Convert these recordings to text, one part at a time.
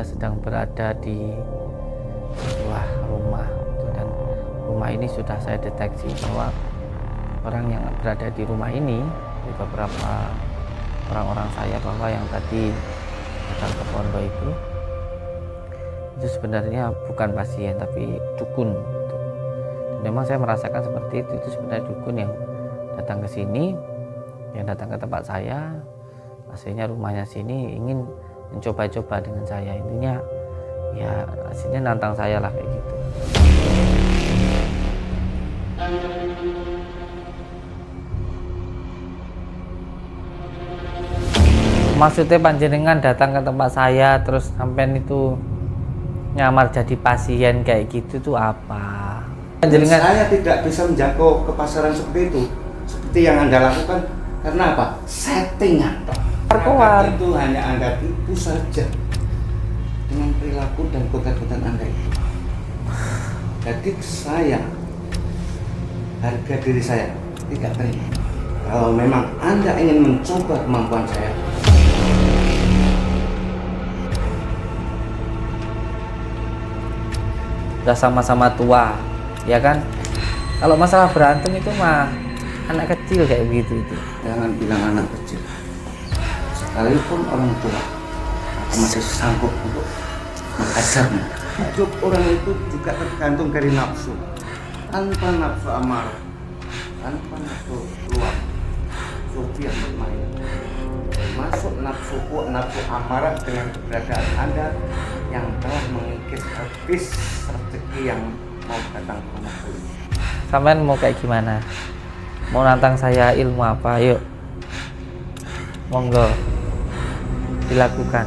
saya sedang berada di sebuah rumah gitu, dan rumah ini sudah saya deteksi bahwa orang yang berada di rumah ini, di beberapa orang-orang saya, bahwa yang tadi datang ke pondok itu sebenarnya bukan pasien tapi dukun gitu. Dan memang saya merasakan seperti itu sebenarnya dukun yang datang ke sini, yang datang ke tempat saya. Aslinya rumahnya sini ingin mencoba-coba dengan saya, intinya ya aslinya nantang saya lah kayak gitu. Maksudnya panjenengan datang ke tempat saya terus sampai itu nyamar jadi pasien kayak gitu tuh apa? Panjenengan Saya tidak bisa menjangkau ke pasaran seperti itu, seperti yang Anda lakukan. Karena apa? Settingan. Keluar. Itu hanya Anda tipu saja dengan perilaku dan konten-konten Anda itu. Jadi saya, harga diri saya tidak terima. Kalau memang Anda ingin mencoba kemampuan saya, udah sama-sama tua, ya kan? Kalau masalah berantem itu mah anak kecil kayak begitu itu. jangan bilang anak kecil. Sekalipun orang tua, aku masih sanggup untuk mengajarnya. Hidup orang itu juga tergantung dari nafsu. Tanpa nafsu amarah, tanpa nafsu luar, sufi yang bermain. Masuk nafsu amarah dengan keberadaan Anda yang telah mengikis habis rezeki yang mau datang ke rumah ini. Sampean mau kayak gimana? Mau nantang saya ilmu apa? Yuk, monggo dilakukan.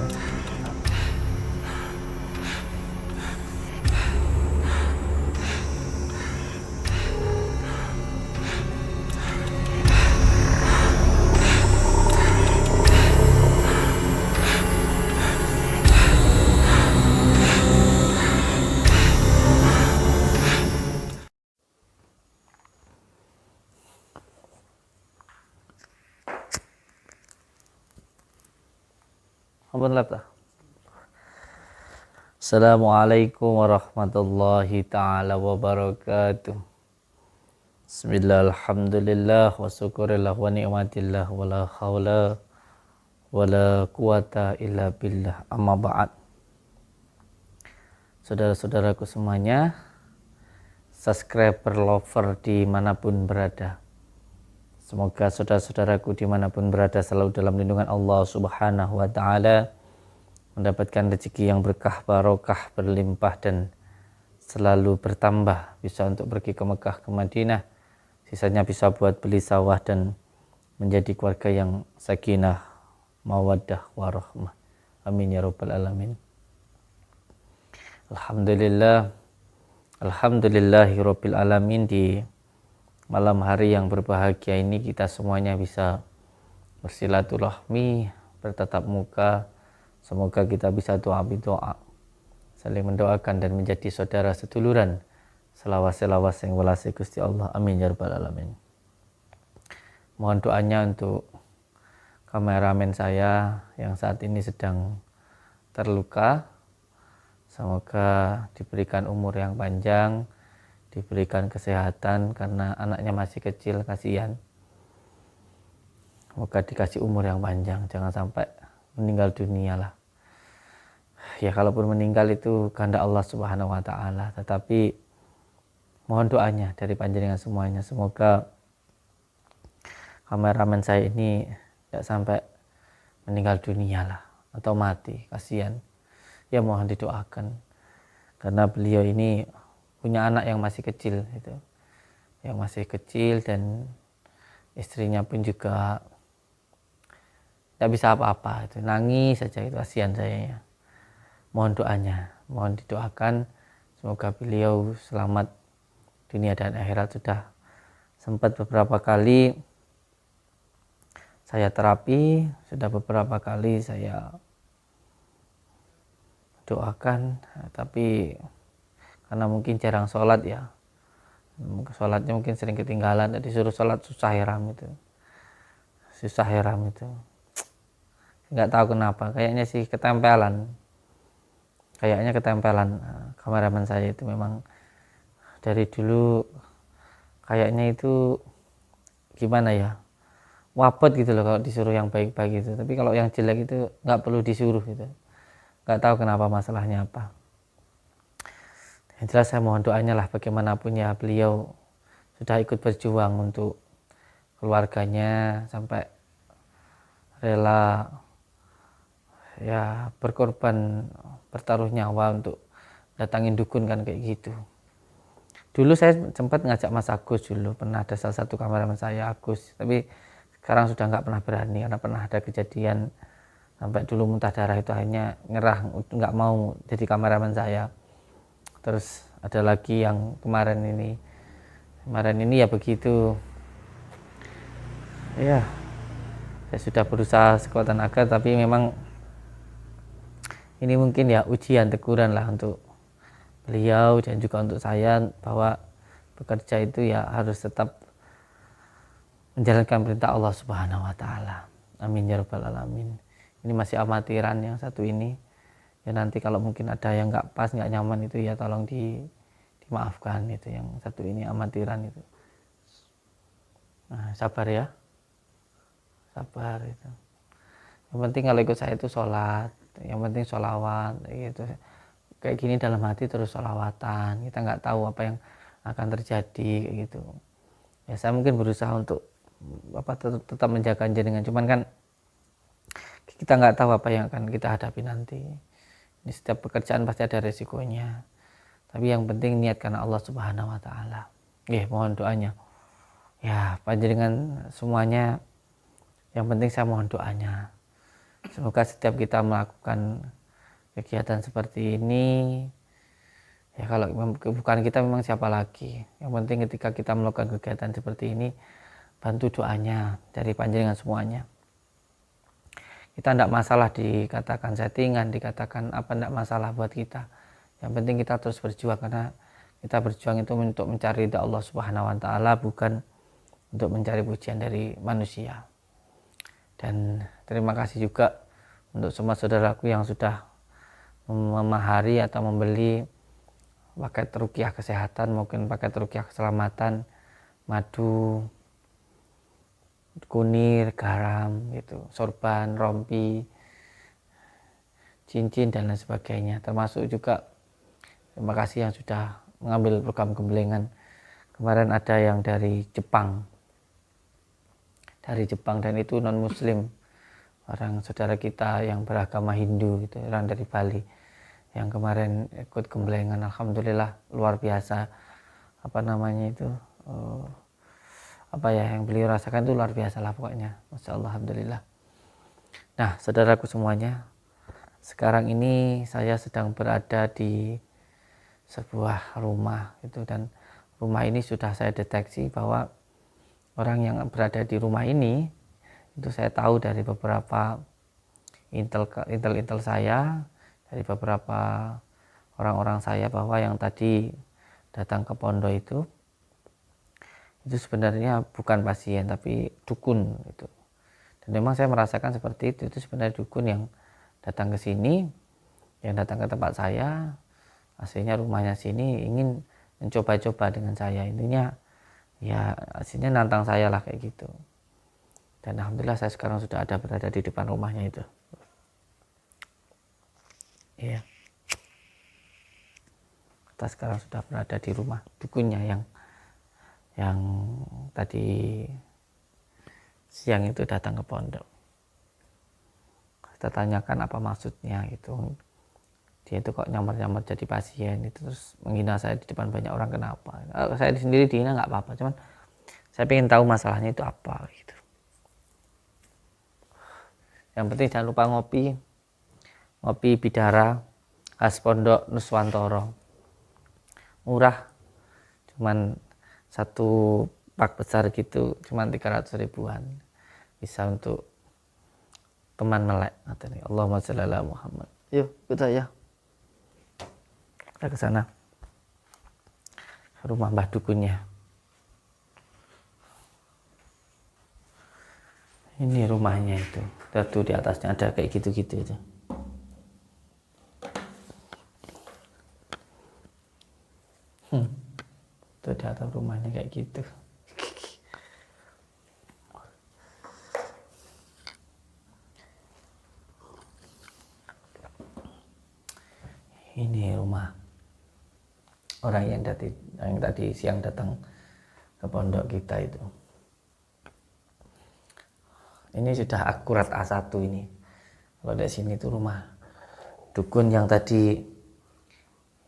Assalamualaikum warahmatullahi ta'ala wabarakatuh. Bismillah, alhamdulillah, wa syukurillah, wa ni'matillah, wa la hawla wa la quwata illa billah, amma ba'd. Saudara-saudaraku semuanya, subscriber lover dimanapun berada, semoga saudara-saudaraku dimanapun berada selalu dalam lindungan Allah subhanahu wa ta'ala, mendapatkan rezeki yang berkah, barokah, berlimpah dan selalu bertambah, bisa untuk pergi ke Mekah, ke Madinah, sisanya bisa buat beli sawah dan menjadi keluarga yang sakinah, mawaddah, warahmah. Amin ya rabbal alamin. Alhamdulillah, alhamdulillahi rabbil alamin. Di malam hari yang berbahagia ini kita semuanya bisa bersilaturahmi, bertatap muka. Semoga kita bisa doa, saling mendoakan dan menjadi saudara seduluran, selawas yang welase Gusti Allah. Amin ya rabbal alamin. Mohon doanya untuk kameramen saya yang saat ini sedang terluka. Semoga diberikan umur yang panjang, diberikan kesehatan karena anaknya masih kecil, kasihan. Semoga dikasih umur yang panjang, jangan sampai meninggal dunia lah. Ya kalaupun meninggal itu kehendak Allah subhanahu wa ta'ala, tetapi mohon doanya dari panjenengan semuanya, semoga kameramen saya ini tidak sampai meninggal dunia lah, atau mati, kasihan. Ya mohon didoakan, karena beliau ini punya anak yang masih kecil itu, yang masih kecil, dan istrinya pun juga tidak bisa apa-apa, itu nangis saja, itu kasihan saya ya. Mohon doanya, mohon didoakan, semoga beliau selamat dunia dan akhirat. Sudah sempat beberapa kali saya terapi, sudah beberapa kali saya doakan, tapi karena mungkin jarang sholat ya, sholatnya mungkin sering ketinggalan, disuruh sholat susah heram itu, nggak tahu kenapa, kayaknya sih ketempelan. kayaknya ketempelan. Kameramen saya itu memang dari dulu kayaknya itu gimana ya, wapet gitu loh kalau disuruh yang baik-baik gitu, tapi kalau yang jelek itu nggak perlu disuruh gitu, nggak tahu kenapa, masalahnya apa. Yang jelas saya mohon doanya lah, bagaimanapun ya beliau sudah ikut berjuang untuk keluarganya sampai rela ya berkorban, bertaruh nyawa untuk datangin dukun kan kayak gitu. Dulu saya sempat ngajak Mas Agus, dulu pernah ada salah satu kameramen saya, Agus, tapi sekarang sudah nggak pernah berani karena pernah ada kejadian sampai dulu muntah darah, itu akhirnya nyerah, nggak mau jadi kameramen saya. Terus ada lagi yang kemarin ini ya begitu ya, saya sudah berusaha sekuat tenaga, tapi memang ini mungkin ya ujian, teguran lah untuk beliau dan juga untuk saya, bahwa bekerja itu ya harus tetap menjalankan perintah Allah Subhanahu wa taala. Amin ya rabbal alamin. Ini masih amatiran yang satu ini. Ya nanti kalau mungkin ada yang nggak pas, nggak nyaman itu ya tolong dimaafkan, itu yang satu ini amatiran itu. Nah, sabar ya. Sabar itu. Yang penting kalau ikut saya itu sholat, yang penting sholawat gitu. Kayak gini dalam hati terus sholawatan, kita nggak tahu apa yang akan terjadi kayak gitu. Ya saya mungkin berusaha untuk tetap menjaga jenengan, cuman kan kita nggak tahu apa yang akan kita hadapi nanti. Ini setiap pekerjaan pasti ada resikonya, tapi yang penting niat karena Allah Subhanahu wa taala. Mohon doanya ya panjenengan semuanya, yang penting saya mohon doanya, semoga setiap kita melakukan kegiatan seperti ini, ya kalau bukan kita memang siapa lagi. Yang penting ketika kita melakukan kegiatan seperti ini, bantu doanya dari panjenengan semuanya. Kita tidak masalah dikatakan settingan, dikatakan apa, tidak masalah buat kita. Yang penting kita terus berjuang, karena kita berjuang itu untuk mencari ridha Allah Subhanahu wa taala, bukan untuk mencari pujian dari manusia. Dan terima kasih juga untuk semua saudaraku yang sudah memahari atau membeli paket ruqyah kesehatan, mungkin paket ruqyah keselamatan, madu, kunir, garam gitu, sorban, rompi, cincin dan lain sebagainya. Termasuk juga terima kasih yang sudah mengambil program gemblengan. Kemarin ada yang dari Jepang dan itu non muslim, orang saudara kita yang beragama Hindu gitu, orang dari Bali yang kemarin ikut gemblengan. Alhamdulillah luar biasa, yang beliau rasakan itu luar biasa lah pokoknya, Masya Allah, alhamdulillah. Nah saudaraku semuanya, sekarang ini saya sedang berada di sebuah rumah itu, dan rumah ini sudah saya deteksi bahwa orang yang berada di rumah ini itu saya tahu dari beberapa intel saya, dari beberapa orang-orang saya, bahwa yang tadi datang ke pondok itu sebenarnya bukan pasien tapi dukun itu. Dan memang saya merasakan seperti itu sebenarnya dukun yang datang ke sini, yang datang ke tempat saya, aslinya rumahnya sini ingin mencoba-coba dengan saya, intinya ya aslinya nantang saya lah kayak gitu. Dan alhamdulillah saya sekarang sudah berada di depan rumahnya itu. Iya. Kita sekarang sudah berada di rumah dukunnya yang tadi siang itu datang ke pondok. Kita tanyakan apa maksudnya gitu. Dia itu kok nyamar-nyamar jadi pasien itu, terus menghina saya di depan banyak orang, kenapa? Saya sendiri dihina nggak apa-apa, cuman saya pengen tahu masalahnya itu apa gitu. Yang penting jangan lupa ngopi Bidara khas Pondok Nuswantoro, murah, cuman satu pak besar gitu, cuman 300 ribuan, bisa untuk teman melek. Allahumma sholli ala Muhammad. Yuk ikut saya, kita ke sana, ke rumah Mbah Dukunnya. Ini rumahnya itu, tuh di atasnya ada kayak gitu-gitu itu. Tuh di atap rumahnya kayak gitu. Ini rumah orang yang tadi siang datang ke pondok kita itu. Ini sudah akurat A1 ini. Kalau dari sini itu rumah dukun yang tadi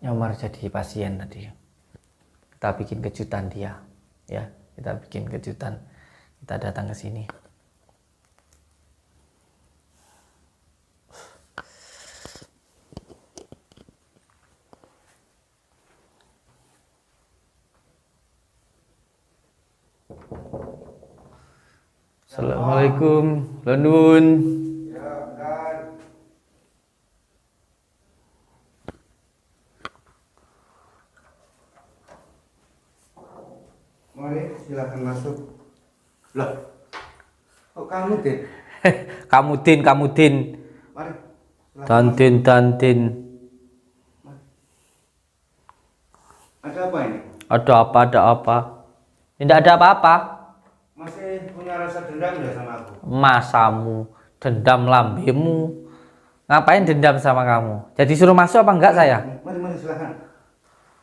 nyamar jadi pasien tadi. Kita bikin kejutan dia, ya. Kita bikin kejutan. Kita datang ke sini. Assalamualaikum, London. Ya, benar. Mari, silakan masuk. Loh, kok kamu, Din? Kamu Din. Mari, silakan. Dantin. Ada apa ini? Ada apa? Tidak ada apa-apa. Masih punya rasa dendam ya sama aku? Masamu, dendam lambemu. Ngapain dendam sama kamu? Jadi suruh masuk apa enggak saya? Mari, silakan.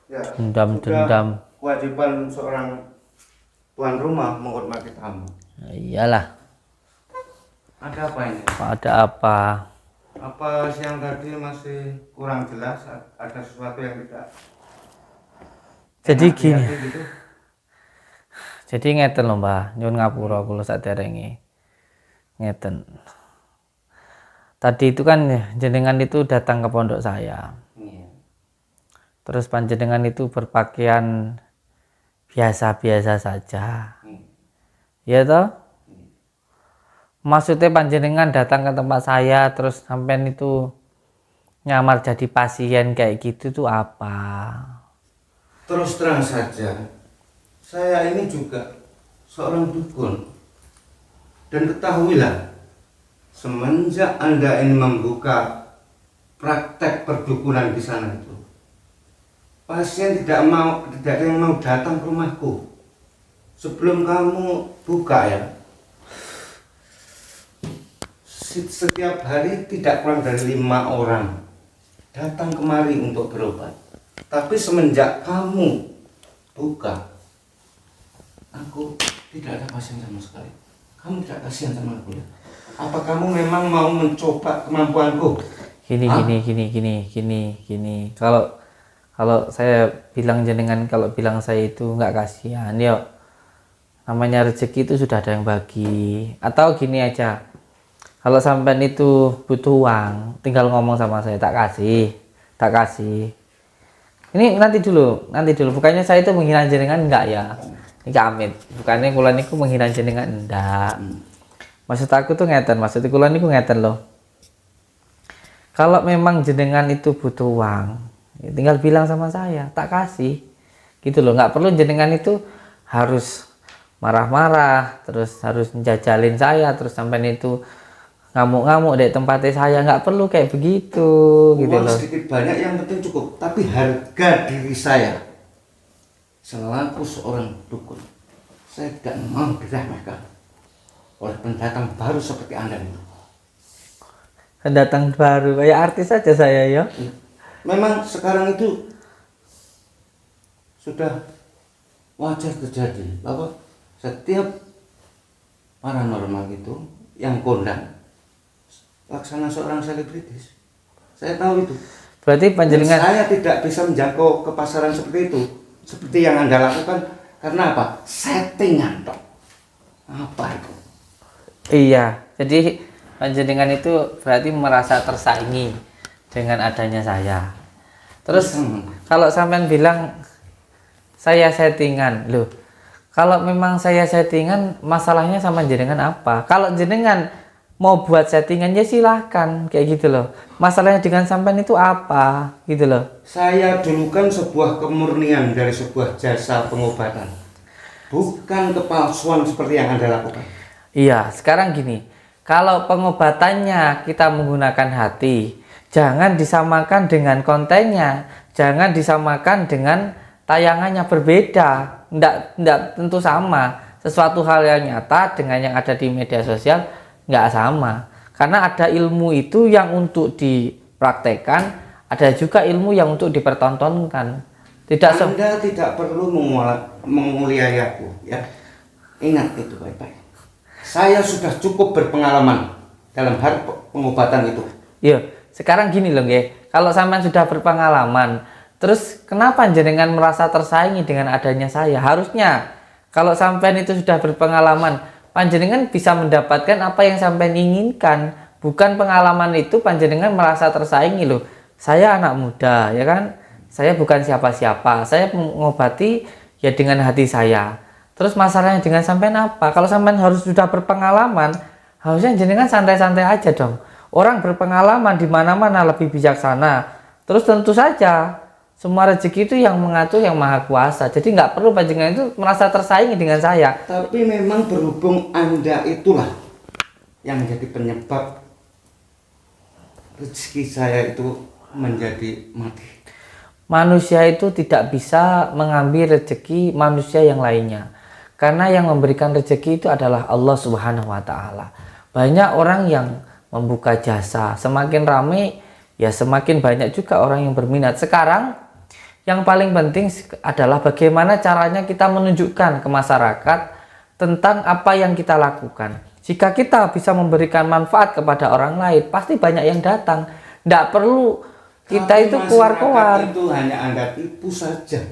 Ya, Dendam. kewajiban seorang tuan rumah menghormati tamu. Iyalah. Ada apa ini? Ada apa? Apa siang tadi masih kurang jelas? Ada sesuatu yang tidak Jadi enak di gini. hati gitu? Jadi ngeten lho Mbah, nyuwun ngapura kula saderenge. Ngeten. Tadi itu kan jenengan itu datang ke pondok saya. Iya. Terus panjenengan itu berpakaian biasa-biasa saja. Ya toh? Maksudnya panjenengan datang ke tempat saya terus sampean itu nyamar jadi pasien kayak gitu tuh apa? Terus terang saja, saya ini juga seorang dukun. Dan ketahuilah, semenjak Anda ini membuka praktek perdukunan di sana itu, pasien tidak ada yang mau datang ke rumahku. Sebelum kamu buka ya, setiap hari tidak kurang dari 5 orang datang kemari untuk berobat. Tapi semenjak kamu buka, aku tidak ada pasien sama sekali. Kamu tidak kasihan sama aku ya? Apa kamu memang mau mencoba kemampuanku? Gini. Kalau saya bilang jenengan, kalau bilang saya itu nggak kasihan, ya namanya rezeki itu sudah ada yang bagi. Atau gini aja, kalau sampean itu butuh uang, tinggal ngomong sama saya, tak kasih. Ini nanti dulu. Bukannya saya itu menghina jenengan enggak ya? Ini amit. Bukannya kula niku menghina jenengan enggak. Maksud aku tuh ngeten, maksud kula niku ngeten loh. Kalau memang jenengan itu butuh uang, ya tinggal bilang sama saya, tak kasih. Gitu loh, nggak perlu jenengan itu harus marah-marah, terus harus menjajalin saya, terus sampai itu ngamuk-ngamuk di tempatnya saya, nggak perlu kayak begitu. Gitu Uang loh. sedikit banyak yang penting cukup. Tapi harga diri saya selaku seorang dukun, saya tidak mau diremehkan oleh pendatang baru seperti Anda itu. Pendatang baru kayak artis saja saya ya. Memang sekarang itu sudah wajar terjadi bahwa setiap paranormal itu yang kondang laksana seorang selebritis. Saya tahu itu. Berarti panjenengan Saya tidak bisa menjangkau ke pasaran seperti itu, seperti yang Anda lakukan. Karena apa? Settingan toh. Apa itu? iya. Jadi panjenengan itu berarti merasa tersaingi dengan adanya saya. Terus kalau sampean bilang saya settingan, loh. Kalau memang saya settingan, masalahnya sama jenengan apa? Kalau jenengan mau buat settingan ya silahkan, kayak gitu loh. Masalahnya dengan sampean itu apa, gitu loh. Saya dulu kan sebuah kemurnian dari sebuah jasa pengobatan, bukan kepalsuan seperti yang Anda lakukan. Iya, sekarang gini, kalau pengobatannya kita menggunakan hati, jangan disamakan dengan kontennya, jangan disamakan dengan tayangannya berbeda, ndak tentu sama. Sesuatu hal yang nyata dengan yang ada di media sosial nggak sama. Karena ada ilmu itu yang untuk dipraktekkan, ada juga ilmu yang untuk dipertontonkan. Anda tidak perlu menguliai aku, ya. Ingat itu baik-baik. Saya sudah cukup berpengalaman dalam hal pengobatan itu. Iya, sekarang gini loh, nggih. Kalau sampean sudah berpengalaman, terus kenapa jenengan merasa tersaingi dengan adanya saya? Harusnya kalau sampean itu sudah berpengalaman, panjenengan bisa mendapatkan apa yang sampean inginkan. Bukan pengalaman itu panjenengan merasa tersaingi loh. Saya anak muda, ya kan? Saya bukan siapa-siapa. Saya mengobati ya dengan hati saya. Terus masalahnya dengan sampean apa? Kalau sampean harus sudah berpengalaman, harusnya jenengan santai-santai aja dong. Orang berpengalaman di mana-mana lebih bijaksana. Terus tentu saja semua rezeki itu yang mengatur yang Maha Kuasa. Jadi nggak perlu panjenengan itu merasa tersaingi dengan saya. Tapi memang berhubung Anda itulah yang menjadi penyebab rezeki saya itu menjadi mati. Manusia itu tidak bisa mengambil rezeki manusia yang lainnya. Karena yang memberikan rezeki itu adalah Allah Subhanahu wa taala. Banyak orang yang membuka jasa, semakin ramai ya semakin banyak juga orang yang berminat. Sekarang yang paling penting adalah bagaimana caranya kita menunjukkan ke masyarakat tentang apa yang kita lakukan. Jika kita bisa memberikan manfaat kepada orang lain, pasti banyak yang datang. Tidak perlu kita itu keluar-keluar. Itu hanya Anda tipu saja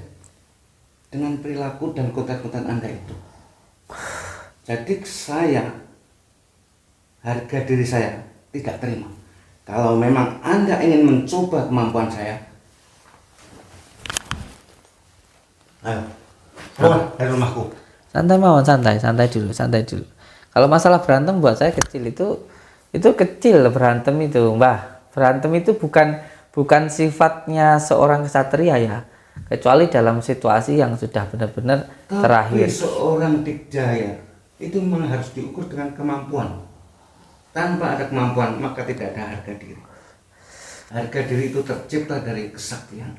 dengan perilaku dan konten-konten Anda itu. Jadi harga diri saya tidak terima. Kalau memang Anda ingin mencoba kemampuan saya, ayo keluar dari rumahku. Santai mawon, santai dulu. Kalau masalah berantem buat saya kecil, itu kecil berantem itu, Mbah. Berantem itu bukan sifatnya seorang ksatria ya, kecuali dalam situasi yang sudah benar-benar terakhir. Tapi seorang dikjaya itu memang harus diukur dengan kemampuan. Tanpa ada kemampuan maka tidak ada harga diri. Harga diri itu tercipta dari kesaktian.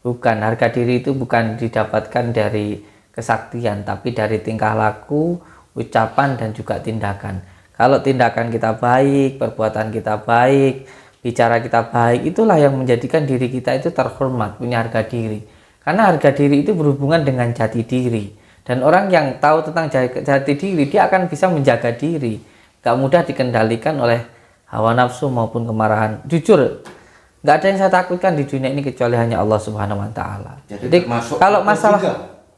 Bukan harga diri itu bukan didapatkan dari kesaktian, tapi dari tingkah laku, ucapan dan juga tindakan. Kalau tindakan kita baik, perbuatan kita baik, bicara kita baik, itulah yang menjadikan diri kita itu terhormat, punya harga diri. Karena harga diri itu berhubungan dengan jati diri. Dan orang yang tahu tentang jati diri, dia akan bisa menjaga diri. Gak mudah dikendalikan oleh hawa nafsu maupun kemarahan. Jujur, gak ada yang saya takutkan di dunia ini kecuali hanya Allah Subhanahu wa taala. Jadi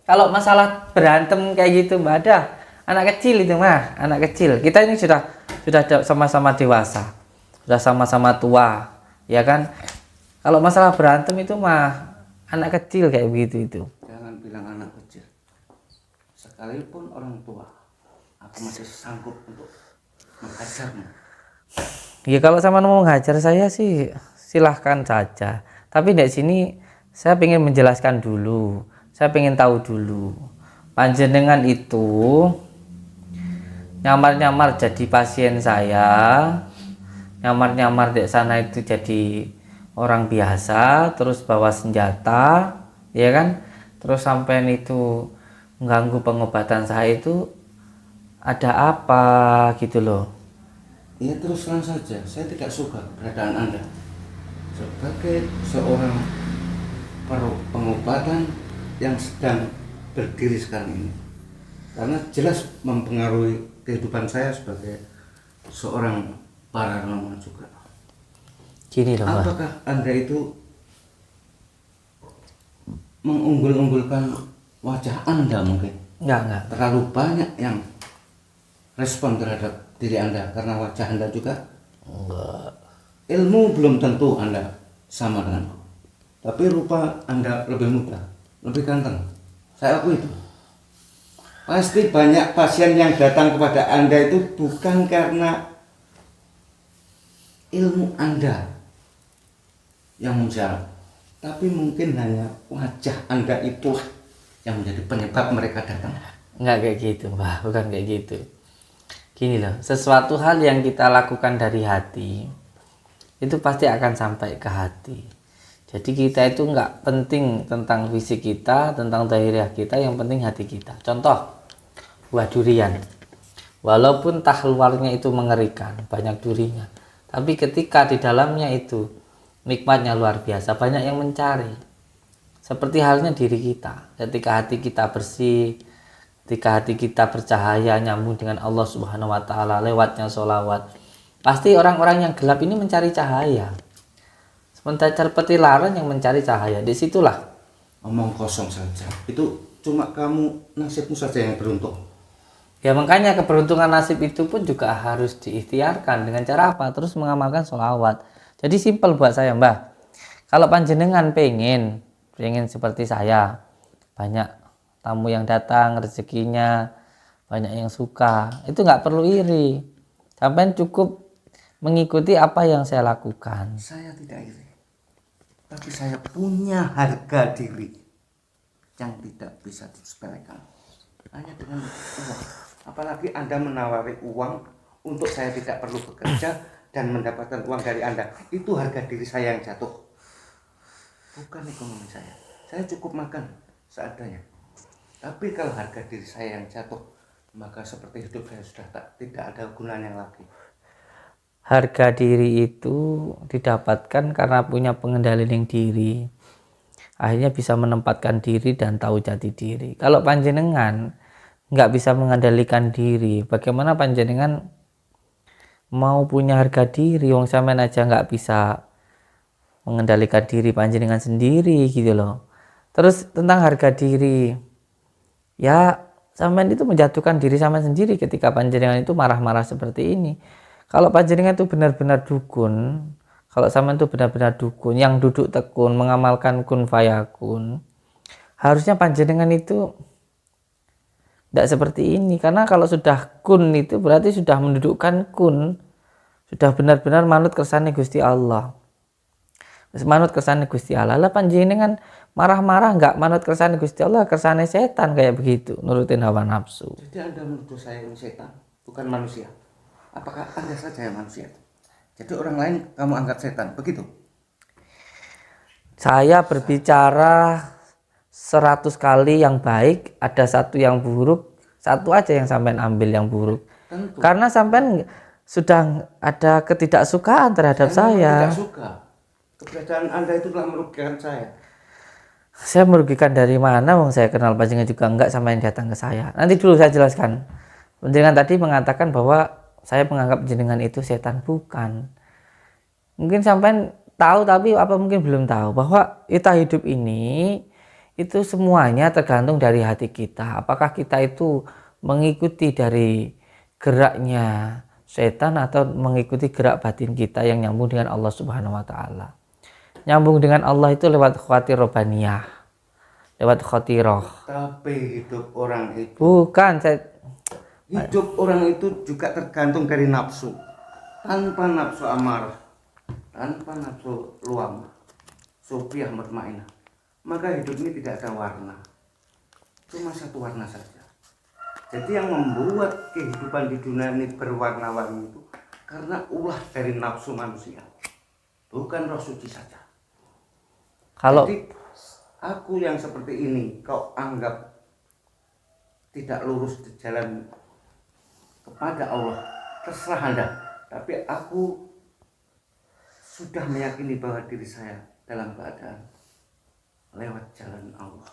kalau masalah berantem kayak gitu, Mbak, ada anak kecil itu mah, anak kecil. Kita ini sudah sama-sama dewasa. Sudah sama-sama tua, ya kan? Kalau masalah berantem itu mah anak kecil kayak begitu itu. Jangan bilang anak kecil. Sekalipun orang tua, aku masih sanggup untuk menghajarmu. Ya kalau sama mau menghajar saya sih silahkan saja. Tapi di sini saya ingin menjelaskan dulu. Saya ingin tahu dulu. Panjenengan itu nyamar-nyamar jadi pasien saya. Nyamar-nyamar di sana itu jadi orang biasa, terus bawa senjata, ya kan? Terus sampai itu mengganggu pengobatan saya itu ada apa gitu loh. Ya terus terang saja, saya tidak suka keberadaan Anda sebagai seorang pengobatan yang sedang berdiri sekarang ini, karena jelas mempengaruhi kehidupan saya sebagai seorang paranormal juga. Gini loh, Mbak. Apakah Anda itu mengunggul-unggulkan wajah Anda mungkin? Enggak. Terlalu banyak yang respon terhadap diri Anda karena wajah Anda juga? Enggak. Ilmu belum tentu Anda sama denganku. Tapi rupa Anda lebih muda, lebih ganteng. Saya akui itu. Pasti banyak pasien yang datang kepada Anda itu bukan karena ilmu Anda yang menjawab, tapi mungkin hanya wajah Anda itulah yang menjadi penyebab mereka datang. Enggak kayak gitu, Mbak. Bukan kayak gitu. Gini loh, sesuatu hal yang kita lakukan dari hati itu pasti akan sampai ke hati. Jadi kita itu nggak penting tentang fisik kita, tentang zahiriah kita, yang penting hati kita. Contoh, buah durian. Walaupun tah luarnya itu mengerikan, banyak durinya, tapi ketika di dalamnya itu nikmatnya luar biasa, banyak yang mencari. Seperti halnya diri kita, ketika hati kita bersih, ketika hati kita bercahaya, nyambung dengan Allah Subhanahu wa Ta'ala lewatnya sholawat, pasti orang-orang yang gelap ini mencari cahaya. Sementara petilaran yang mencari cahaya, disitulah. Omong kosong saja. Itu cuma kamu, nasibmu saja yang beruntung. Ya makanya keberuntungan nasib itu pun juga harus diikhtiarkan dengan cara apa? Terus mengamalkan sholawat. Jadi simpel buat saya, Mbah. Kalau panjenengan pengen seperti saya, banyak tamu yang datang, rezekinya banyak yang suka, itu nggak perlu iri. Sampai cukup mengikuti apa yang saya lakukan. Saya tidak iri, tapi saya punya harga diri yang tidak bisa disepelekan. Hanya dengan uang. Apalagi Anda menawari uang untuk saya tidak perlu bekerja dan mendapatkan uang dari Anda. Itu harga diri saya yang jatuh, bukan ekonomi saya. Saya cukup makan seadanya. Tapi kalau harga diri saya yang jatuh, maka seperti hidup saya sudah tidak ada gunanya lagi. Harga diri itu didapatkan karena punya pengendalian diri. Akhirnya bisa menempatkan diri dan tahu jati diri. Kalau panjenengan nggak bisa mengendalikan diri, bagaimana panjenengan mau punya harga diri? Wong sampean aja nggak bisa mengendalikan diri panjenengan sendiri gitu loh. Terus tentang harga diri, ya sampean itu menjatuhkan diri sampean sendiri ketika panjenengan itu marah-marah seperti ini. Kalau panjenengan itu benar-benar dukun, kalau sampean itu benar-benar dukun yang duduk tekun mengamalkan kun fayakun, harusnya panjenengan itu tidak seperti ini. Karena kalau sudah kun itu berarti sudah mendudukkan kun, sudah benar-benar manut kersane Gusti Allah. Manut kersane Gusti Allah. Lah panjenengan marah-marah nggak manut kersane Gusti Allah, kersane setan kayak begitu, nurutin hawa nafsu. Jadi Anda menuduh saya ini setan, bukan manusia. Apakah Anda saja yang manusia? Jadi orang lain kamu anggap setan, begitu? Saya berbicara 100 kali yang baik, ada satu yang buruk, satu aja yang sampean ambil yang buruk. Tentu. Karena sampean sudah ada ketidaksukaan terhadap saya. Tidak suka. Keberadaan Anda itu telah merugikan saya. Saya merugikan dari mana? Wong saya kenal panjenengan juga enggak sama yang datang ke saya. Nanti dulu saya jelaskan. Panjenengan tadi mengatakan bahwa saya menganggap jenengan itu setan, bukan. Mungkin sampean tahu tapi apa mungkin belum tahu bahwa kita hidup ini itu semuanya tergantung dari hati kita. Apakah kita itu mengikuti dari geraknya setan atau mengikuti gerak batin kita yang nyambung dengan Allah Subhanahu wa Ta'ala. Nyambung dengan Allah itu lewat khawatir robaniyah, lewat khotiroh. Tapi hidup orang itu, Bukan, hidup orang itu juga tergantung dari nafsu. Tanpa nafsu amarah, tanpa nafsu luam, sufiyah mutmainah, maka hidup ini tidak ada warna. Cuma satu warna saja. Jadi yang membuat kehidupan di dunia ini berwarna-warni itu karena ulah dari nafsu manusia, bukan roh suci saja. Kalau Jadi aku yang seperti ini kau anggap tidak lurus di jalan kepada Allah, terserah Anda. Tapi aku sudah meyakini bahwa diri saya dalam keadaan lewat jalan Allah.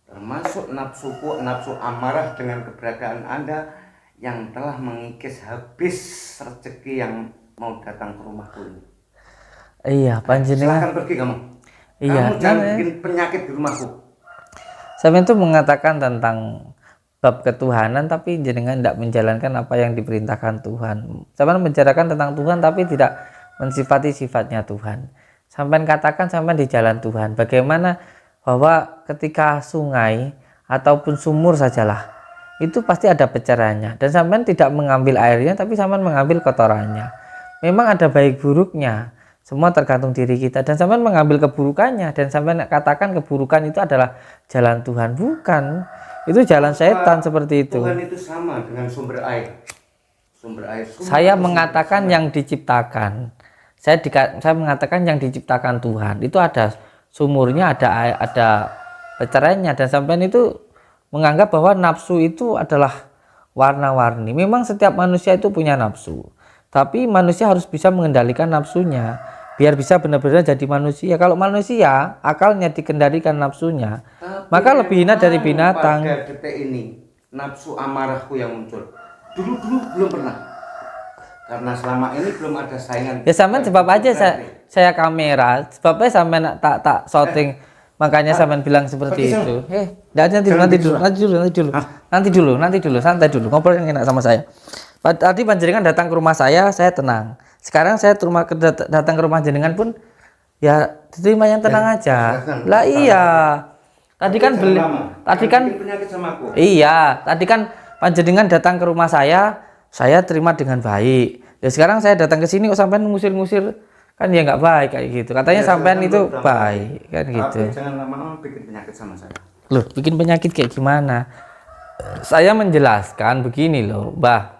Termasuk nafsuku, nafsu amarah dengan keberadaan Anda yang telah mengikis habis rezeki yang mau datang ke rumahku ini. iya, panjenengan. Silahkan pergi kamu. Iya, Kamu jangan bikin penyakit di rumahku. Saya itu mengatakan tentang bab ketuhanan tapi jenengan tidak menjalankan apa yang diperintahkan Tuhan. Sampai membicarakan tentang Tuhan tapi tidak mensifati sifatnya Tuhan. Sampai katakan sampai di jalan Tuhan. Bagaimana bahwa ketika sungai ataupun sumur sajalah itu pasti ada pecarannya dan sampai tidak mengambil airnya tapi sampai mengambil kotorannya. Memang ada baik buruknya. Semua tergantung diri kita dan sampai mengambil keburukannya dan sampai katakan keburukan itu adalah jalan Tuhan, bukan. Itu jalan setan seperti itu. Tuhan itu sama dengan sumber air. Sumber air. Saya mengatakan yang diciptakan. Saya mengatakan yang diciptakan Tuhan itu ada sumurnya, ada peceraiannya, dan sampean itu menganggap bahwa nafsu itu adalah warna-warni. Memang setiap manusia itu punya nafsu, tapi manusia harus bisa mengendalikan nafsunya biar bisa benar-benar jadi manusia. Kalau manusia akalnya dikendalikan nafsunya, maka lebih hina dari binatang. Pada detik ini nafsu amarahku yang muncul. Dulu belum pernah. Karena selama ini belum ada saingan. Ya sampean sebab aja saya kamera, sebabnya sampean tak shooting. Makanya sampean bilang seperti itu. Nanti dulu, santai dulu. Ngobrol yang enak sama saya. Tadi panjenengan datang ke rumah saya tenang. Sekarang saya datang ke rumah jenengan pun ya diterima yang tenang aja. Lah iya. Tadi kan penyakit sama aku. Iya, tadi kan panjenengan datang ke rumah saya terima dengan baik. Ya sekarang saya datang ke sini kok sampean ngusir-ngusir, kan ya nggak baik kayak gitu. Katanya ya, sampean itu baik kan gitu. Tapi jangan lama-lama bikin penyakit sama saya. Loh, bikin penyakit kayak gimana? Saya menjelaskan begini loh, Mbah.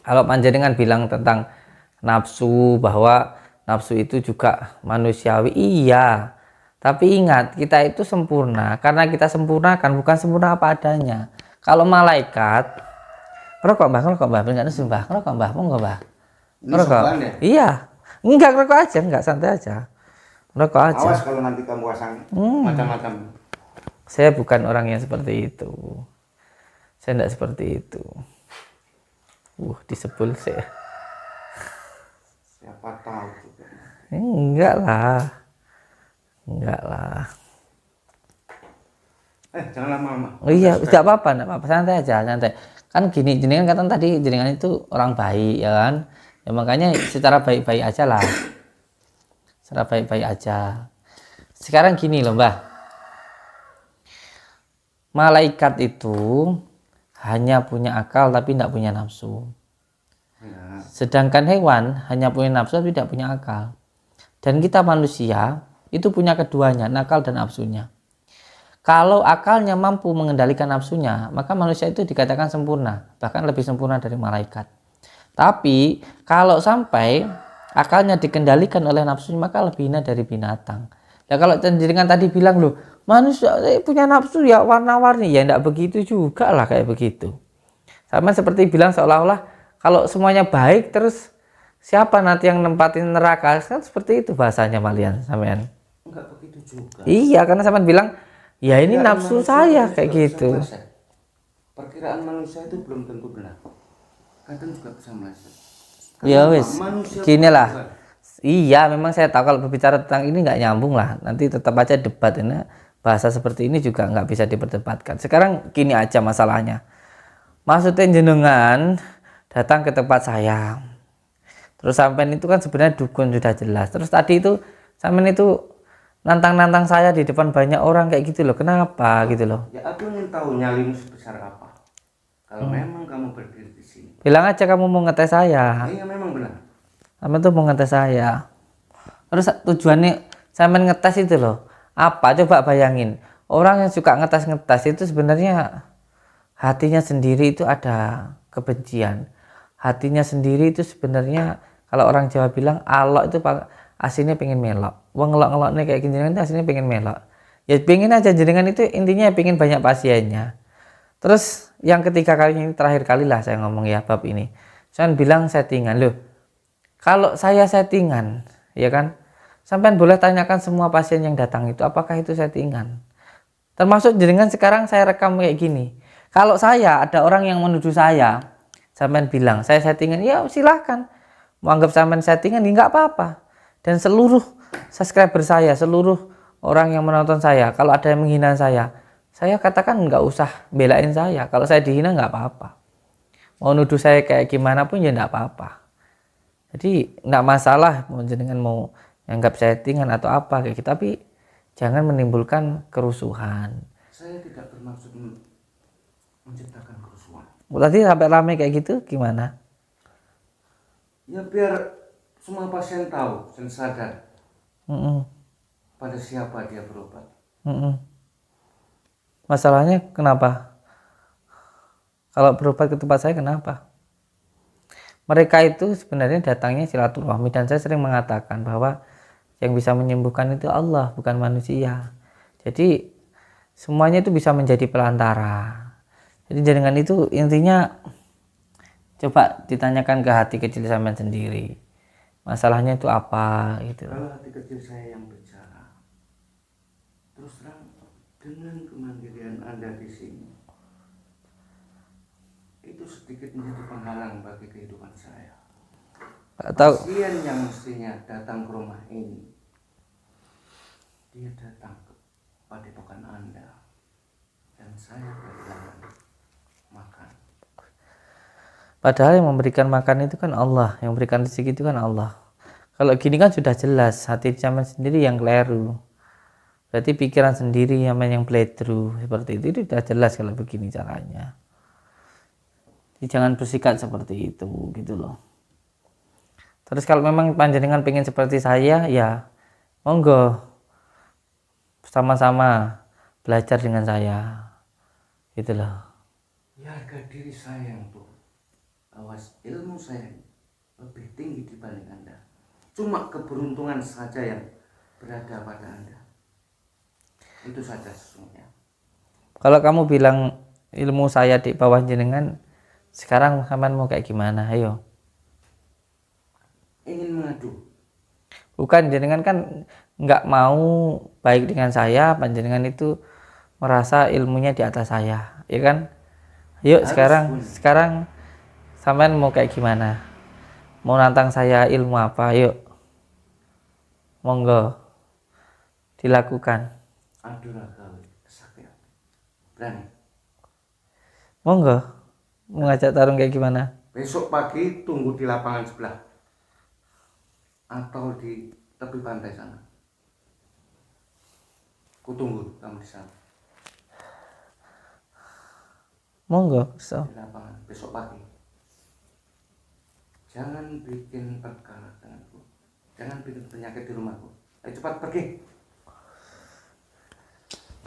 Kalau panjenengan bilang tentang nafsu, bahwa nafsu itu juga manusiawi, iya. Tapi ingat, kita itu sempurna. Karena kita sempurna kan bukan sempurna apa adanya. Kalau malaikat, ngerokok Mbah, enggak nesu Mbah, ngerokok Mbah, mau enggak Mbah? Ngerokok? Ya? Iya. Enggak, ngerokok aja, enggak, santai aja. Ngerokok aja. Awas kalau nanti kamu pasang macam-macam. Saya bukan orang yang seperti itu. Saya enggak seperti itu. Disebul saya. Siapa tahu juga. Enggak lah. Jangan lama-lama. Oh iya, tidak apa-apa, santai aja, santai. Kan gini, jenengan kata tadi jenengan itu orang baik ya kan, ya makanya secara baik-baik aja lah, secara baik-baik aja. Sekarang gini loh Mbah, malaikat itu hanya punya akal tapi tidak punya nafsu, sedangkan hewan hanya punya nafsu tapi tidak punya akal, dan kita manusia itu punya keduanya, nakal dan nafsunya. Kalau akalnya mampu mengendalikan nafsunya, maka manusia itu dikatakan sempurna, bahkan lebih sempurna dari malaikat. Tapi kalau sampai akalnya dikendalikan oleh nafsunya, maka lebih hina dari binatang. Ya kalau jenengan tadi bilang loh, manusia punya nafsu ya warna-warni, ya enggak begitu juga lah kayak begitu. Sama seperti bilang seolah-olah kalau semuanya baik terus siapa nanti yang nempatin neraka, kan seperti itu bahasanya malian sampean. Enggak begitu juga. Iya, karena sampean bilang ya ini nafsu saya kayak gitu. Perkiraan manusia itu belum tentu benar. Kadang juga bisa meleset. Ya wis, gini lah. Iya, memang saya tahu kalau berbicara tentang ini nggak nyambung lah. Nanti tetap aja debat ini. Bahasa seperti ini juga nggak bisa diperdebatkan. Sekarang gini aja masalahnya. Maksudnya jenengan datang ke tempat saya. Terus sampean itu kan sebenarnya dukun sudah jelas. Terus tadi itu sampean itu nantang-nantang saya di depan banyak orang kayak gitu loh. Kenapa gitu loh? Ya aku ingin tahu nyalimu sebesar apa. Kalau memang kamu berdiri di sini. Bilang aja kamu mau ngetes saya. Iya memang benar. Sampean tuh mau ngetes saya. Terus tujuannya sampean ngetes itu loh. Apa? Coba bayangin. Orang yang suka ngetes-ngetes itu sebenarnya hatinya sendiri itu ada kebencian. Hatinya sendiri itu sebenarnya kalau orang Jawa bilang alok itu aslinya pengen melok. Wong ngelok-ngeloknya kayak gini kan aslinya pengen melok. Ya pengen aja jenengan itu intinya pengen banyak pasiennya. Terus yang ketiga kali ini terakhir kali lah saya ngomong ya bab ini. Saya bilang settingan loh. Kalau saya settingan, ya kan? Sampean boleh tanyakan semua pasien yang datang itu apakah itu settingan. Termasuk jenengan sekarang saya rekam kayak gini. Kalau saya ada orang yang menuduh saya, sampean bilang saya settingan, ya silahkan. Mau anggap sampean settingan ya nggak apa-apa. Dan seluruh subscriber saya, seluruh orang yang menonton saya, kalau ada yang menghina saya katakan nggak usah belain saya. Kalau saya dihina nggak apa-apa. Mau nuduh saya kayak gimana pun ya nggak apa-apa. Jadi nggak masalah mau jenengan mau anggap settingan atau apa kayak gitu, tapi jangan menimbulkan kerusuhan. Saya tidak bermaksud menciptakan kerusuhan. Tadi sampai ramai kayak gitu gimana? Ya biar semua pasien tahu dan sadar pada siapa dia berobat. Masalahnya kenapa? Kalau berobat ke tempat saya kenapa? mereka itu sebenarnya datangnya silaturahmi, dan saya sering mengatakan bahwa yang bisa menyembuhkan itu Allah, bukan manusia. Jadi semuanya itu bisa menjadi pelantara. Jadi dengan itu intinya coba ditanyakan ke hati kecil sampean sendiri. Masalahnya itu apa gitu. Kalau hati kecil saya yang bicara, terus terang dengan kemandirian Anda di sini, itu sedikit menjadi penghalang bagi kehidupan saya. Atau Pasien yang mestinya datang ke rumah ini, dia datang ke padepokan Anda, dan saya kehilangan makan. padahal yang memberikan makan itu kan Allah, yang memberikan rezeki itu kan Allah. Kalau gini kan sudah jelas hati sampean sendiri yang keliru. Berarti pikiran sendiri yang bledu seperti itu sudah jelas kalau begini caranya. Jadi jangan bersikap seperti itu gitu loh. Terus kalau memang panjenengan pengen seperti saya, ya monggo sama-sama belajar dengan saya gitu loh. Ya, harga diri saya yang turun, awas ilmu saya lebih tinggi dibanding Anda. Cuma keberuntungan saja yang berada pada Anda. Itu saja sesungguhnya. Kalau kamu bilang ilmu saya di bawah jenengan, sekarang sampean mau kayak gimana? Ayo. Ingin mengadu. Bukan, jenengan kan nggak mau baik dengan saya, panjenengan itu merasa ilmunya di atas saya, ya kan? Yuk sekarang sampean mau kayak gimana? Mau nantang saya ilmu apa? Yuk, monggo dilakukan. Adulah kau kesaktian. Berani. Monggo mengajak tarung kayak gimana? Besok pagi tunggu di lapangan sebelah atau di tepi pantai sana. Kutunggu kamu di sana. Monggo, so. Di lapangan besok pagi. Jangan bikin perkara denganku. Jangan bikin penyakit di rumahku. Ayo cepat pergi.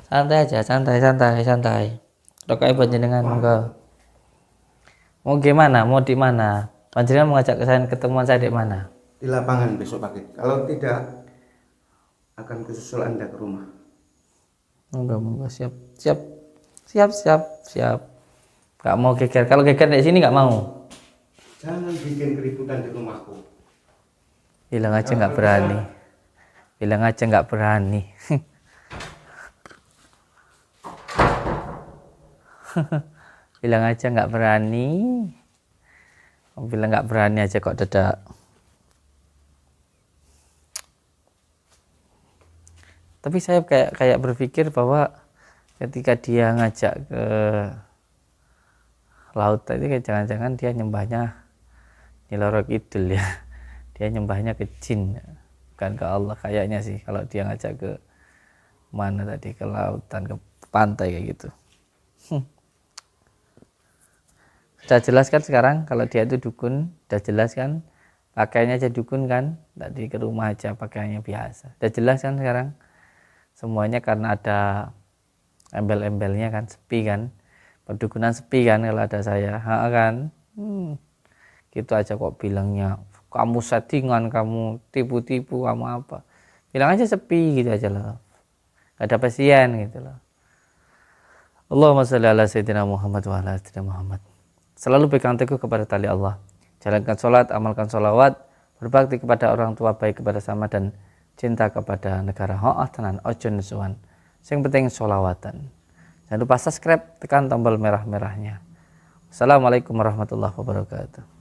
Santai aja, santai. Rokai panjenengan, monggo. Mau gimana? Mau di mana? Panjenengan mengajak saya ketemuan saya di mana? Di lapangan besok pagi. Kalau tidak, akan kususul Anda ke rumah. Monggo, siap. Gak mau geger. Kalau geger di sini gak mau. Jangan bikin keributan di rumahku. Bilang aja nggak berani. Bilang aja nggak berani. Bilang nggak berani aja kok dadak. Tapi saya kayak berpikir bahwa ketika dia ngajak ke laut tadi, jangan-jangan dia nyembahnya Nyiloro Kidul ya. Dia nyembahnya ke jin, bukan ke Allah kayaknya sih. Kalau dia ngajak ke mana tadi, ke lautan, ke pantai kayak gitu. Sudah jelas kan sekarang kalau dia itu dukun, sudah jelas kan pakaiannya aja dukun kan, tadi ke rumah aja pakaiannya biasa. Sudah jelas kan sekarang semuanya karena ada embel-embelnya kan, sepi kan, perdukunan sepi kan kalau ada saya, kan. Gitu aja kok bilangnya kamu settingan, kamu tipu-tipu, kamu apa, bilang aja sepi gitu aja loh, gak ada pasien gitu loh. Allahumma sholli ala sayyidina Muhammad wa ala sayyidina Muhammad. Selalu pegang teguh kepada tali Allah, jalankan sholat, amalkan sholawat, berbakti kepada orang tua, baik kepada sama, dan cinta kepada negara. Tenan ojo nesuan, yang penting sholawatan. Jangan lupa subscribe, tekan tombol merah-merahnya. Assalamualaikum warahmatullahi wabarakatuh.